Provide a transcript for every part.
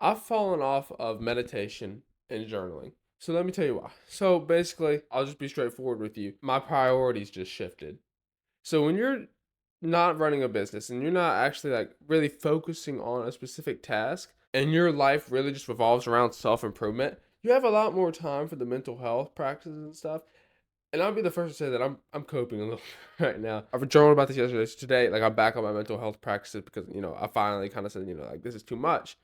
I've fallen off of meditation and journaling. So let me tell you why. So basically, I'll just be straightforward with you. My priorities just shifted. So when you're not running a business and you're not actually like really focusing on a specific task and your life really just revolves around self-improvement, you have a lot more time for the mental health practices and stuff. And I'll be the first to say that I'm coping a little right now. I've journaled about this yesterday. So today, like I'm back on my mental health practices because I finally kind of said like this is too much.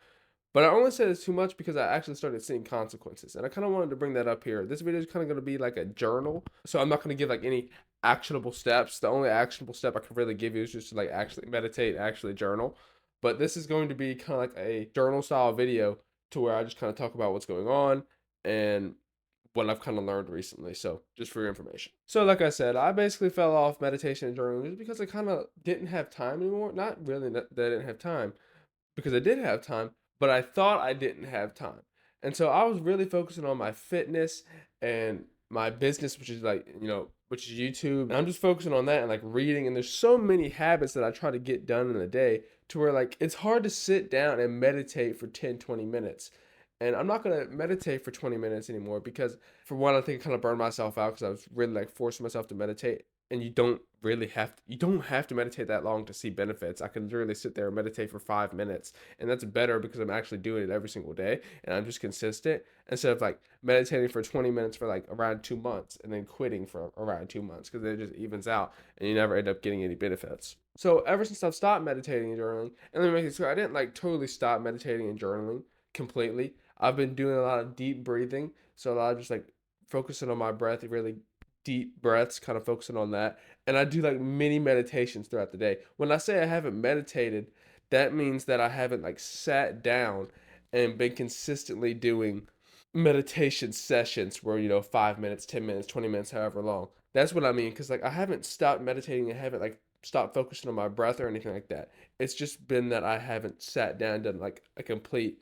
But I only said it's too much because I actually started seeing consequences. And I kind of wanted to bring that up here. This video is kind of going to be like a journal. So I'm not going to give like any actionable steps. The only actionable step I can really give you is just to like actually meditate, actually journal. But this is going to be kind of like a journal style video to where I just kind of talk about what's going on and what I've kind of learned recently. So just for your information. So like I said, I basically fell off meditation and journaling just because I kind of didn't have time anymore. Not really that I didn't have time because I did have time, but I thought I didn't have time. And so I was really focusing on my fitness and my business, which is like, which is YouTube. And I'm just focusing on that and like reading. And there's so many habits that I try to get done in a day to where like it's hard to sit down and meditate for 10, 20 minutes. And I'm not going to meditate for 20 minutes anymore because, for one, I think I kind of burned myself out because I was really like forcing myself to meditate, and you don't have to meditate that long to see benefits. I can literally sit there and meditate for 5 minutes, and that's better because I'm actually doing it every single day and I'm just consistent instead of like meditating for 20 minutes for like around 2 months and then quitting for around 2 months because it just evens out and you never end up getting any benefits. So ever since I've stopped meditating and journaling, and let me make it clear, I didn't like totally stop meditating and journaling completely. I've been doing a lot of deep breathing, so a lot of just like focusing on my breath, really deep breaths, kind of focusing on that. And I do like mini meditations throughout the day. When I say I haven't meditated, that means that I haven't like sat down and been consistently doing meditation sessions where, 5 minutes, 10 minutes, 20 minutes, however long. That's what I mean. Cause like I haven't stopped meditating and haven't like stopped focusing on my breath or anything like that. It's just been that I haven't sat down and done like a complete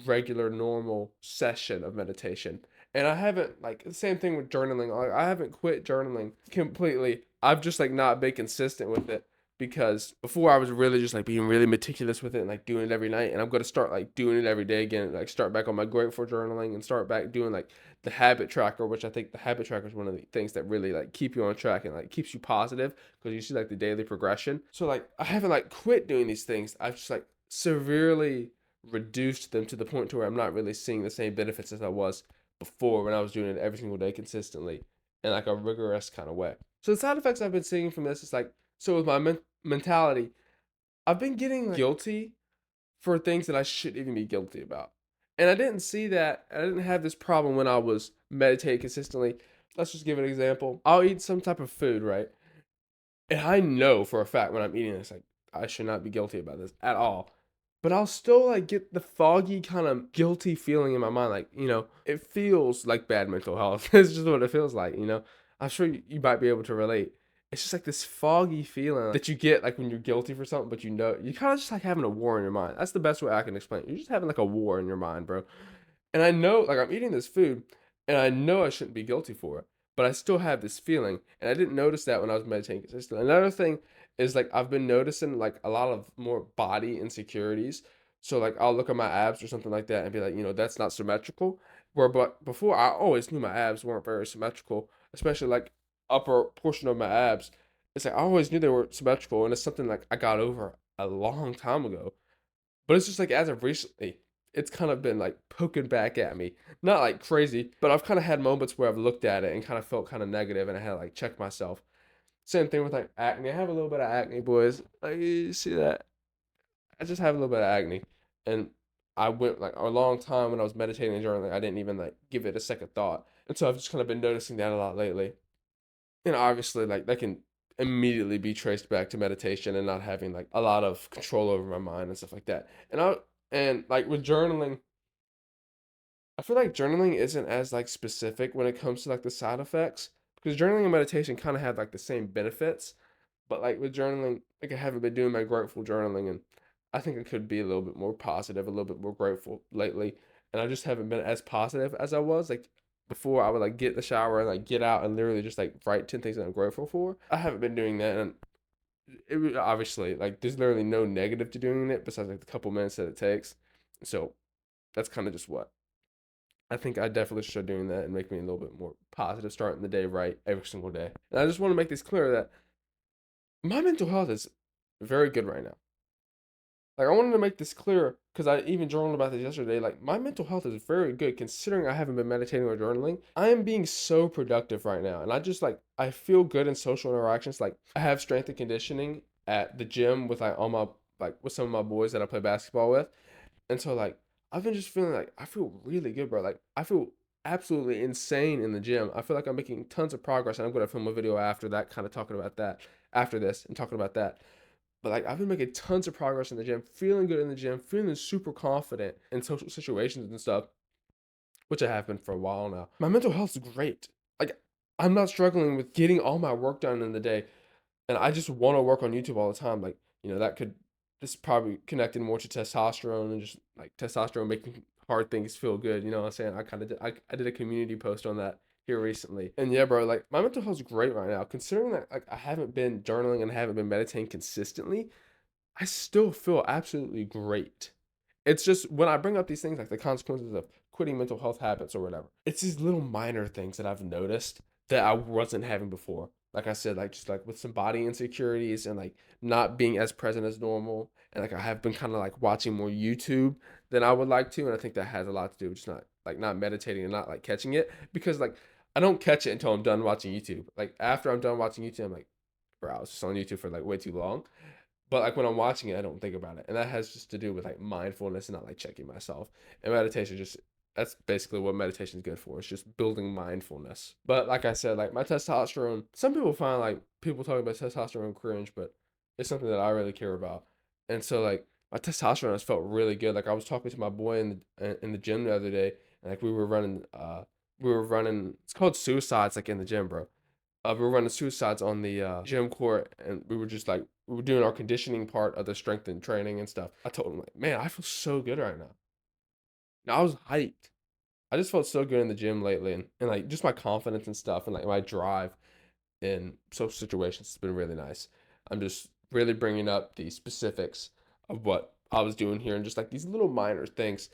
regular normal session of meditation. And I haven't like the same thing with journaling. Like I haven't quit journaling completely. I've just like not been consistent with it because before I was really just like being really meticulous with it and like doing it every night. And I'm gonna start like doing it every day again. Like start back on my grateful journaling and start back doing like the habit tracker, which I think the habit tracker is one of the things that really like keep you on track and like keeps you positive because you see like the daily progression. So like I haven't like quit doing these things. I've just like severely reduced them to the point to where I'm not really seeing the same benefits as I was before when I was doing it every single day consistently in like a rigorous kind of way. So the side effects I've been seeing from this is like so with my mentality, I've been getting like guilty for things that I shouldn't even be guilty about. And I didn't see that. I didn't have this problem when I was meditating consistently. Let's just give an example. I'll eat some type of food, right? And I know for a fact when I'm eating this, like I should not be guilty about this at all. But I'll still like get the foggy kind of guilty feeling in my mind, like it feels like bad mental health. It's just what it feels like. I'm sure you might be able to relate. It's just like this foggy feeling that you get like when you're guilty for something, but you kind of just like having a war in your mind. That's the best way I can explain it. You're just having like a war in your mind, bro. And I know, like, I'm eating this food, and I know I shouldn't be guilty for it, but I still have this feeling, and I didn't notice that when I was meditating consistently. Another thing is like I've been noticing like a lot of more body insecurities. So like I'll look at my abs or something like that and be like, that's not symmetrical. Where but before I always knew my abs weren't very symmetrical, especially like upper portion of my abs. It's like I always knew they were symmetrical, and it's something like I got over a long time ago. But it's just like as of recently, it's kind of been like poking back at me. Not like crazy, but I've kind of had moments where I've looked at it and kind of felt kind of negative and I had to like check myself. Same thing with like acne. I have a little bit of acne, boys. Like you see that? I just have a little bit of acne. And I went like a long time when I was meditating and journaling, I didn't even like give it a second thought. And so I've just kind of been noticing that a lot lately. And obviously like that can immediately be traced back to meditation and not having like a lot of control over my mind and stuff like that. And like with journaling, I feel like journaling isn't as like specific when it comes to like the side effects because journaling and meditation kind of have like the same benefits, but like with journaling, like I haven't been doing my grateful journaling, and I think I could be a little bit more positive, a little bit more grateful lately, and I just haven't been as positive as I was like before. I would like get in the shower and like get out and literally just like write 10 things that I'm grateful for. I haven't been doing that, and obviously like there's literally no negative to doing it besides like the couple minutes that it takes. So that's kind of just what I think I definitely should start doing that and make me a little bit more positive, starting the day right every single day. And I just want to make this clear that my mental health is very good right now. Like I wanted to make this clear because I even journaled about this yesterday. Like my mental health is very good considering I haven't been meditating or journaling. I am being so productive right now, and I just like I feel good in social interactions. Like I have strength and conditioning at the gym with like all my like with some of my boys that I play basketball with, and so like I've been just feeling like I feel really good, bro. Like I feel absolutely insane in the gym. I feel like I'm making tons of progress, and I'm gonna film a video after that, kind of talking about that after this and talking about that. But like I've been making tons of progress in the gym, feeling good in the gym, feeling super confident in social situations and stuff, which I have been for a while now. My mental health is great. Like I'm not struggling with getting all my work done in the day, and I just want to work on YouTube all the time. Like that could this probably connected more to testosterone and just like testosterone making hard things feel good. You know what I'm saying? I kind of did. I did a community post on that here recently, and yeah, bro. Like my mental health is great right now, considering that like I haven't been journaling and I haven't been meditating consistently. I still feel absolutely great. It's just when I bring up these things like the consequences of quitting mental health habits or whatever, it's these little minor things that I've noticed that I wasn't having before. Like I said, like just like with some body insecurities and like not being as present as normal. And like I have been kind of like watching more YouTube than I would like to. And I think that has a lot to do with just not meditating and not like catching it because like I don't catch it until I'm done watching YouTube. Like after I'm done watching YouTube, I'm like, bro, I was just on YouTube for like way too long. But like when I'm watching it, I don't think about it, and that has just to do with like mindfulness and not like checking myself. And meditation just that's basically what meditation is good for. It's just building mindfulness. But like I said, like my testosterone, some people find like people talking about testosterone cringe, but it's something that I really care about. And so like my testosterone has felt really good. Like I was talking to my boy in the gym the other day, and like we were running. It's called suicides like in the gym, bro. We were running suicides on the gym court, and we were just like we were doing our conditioning part of the strength and training and stuff. I told him like, man, I feel so good right now. Now I was hyped. I just felt so good in the gym lately, and like just my confidence and stuff, and like my drive in social situations has been really nice. I'm just really bringing up the specifics of what I was doing here, and just like these little minor things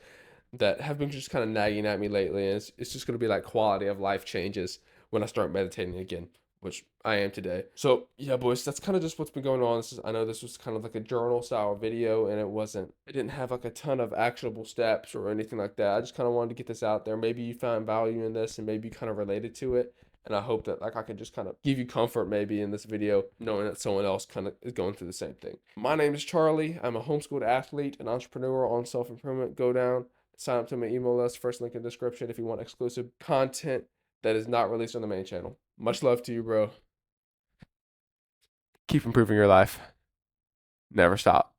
that have been just kind of nagging at me lately. And it's just going to be like quality of life changes when I start meditating again, which I am today. So, yeah, boys, that's kind of just what's been going on. I know this was kind of like a journal style video, and it didn't have like a ton of actionable steps or anything like that. I just kind of wanted to get this out there. Maybe you found value in this and maybe you kind of related to it. And I hope that like I can just kind of give you comfort maybe in this video, knowing that someone else kind of is going through the same thing. My name is Charlie. I'm a homeschooled athlete, an entrepreneur on self-improvement. Go down, sign up to my email list. First link in the description if you want exclusive content that is not released on the main channel. Much love to you, bro. Keep improving your life. Never stop.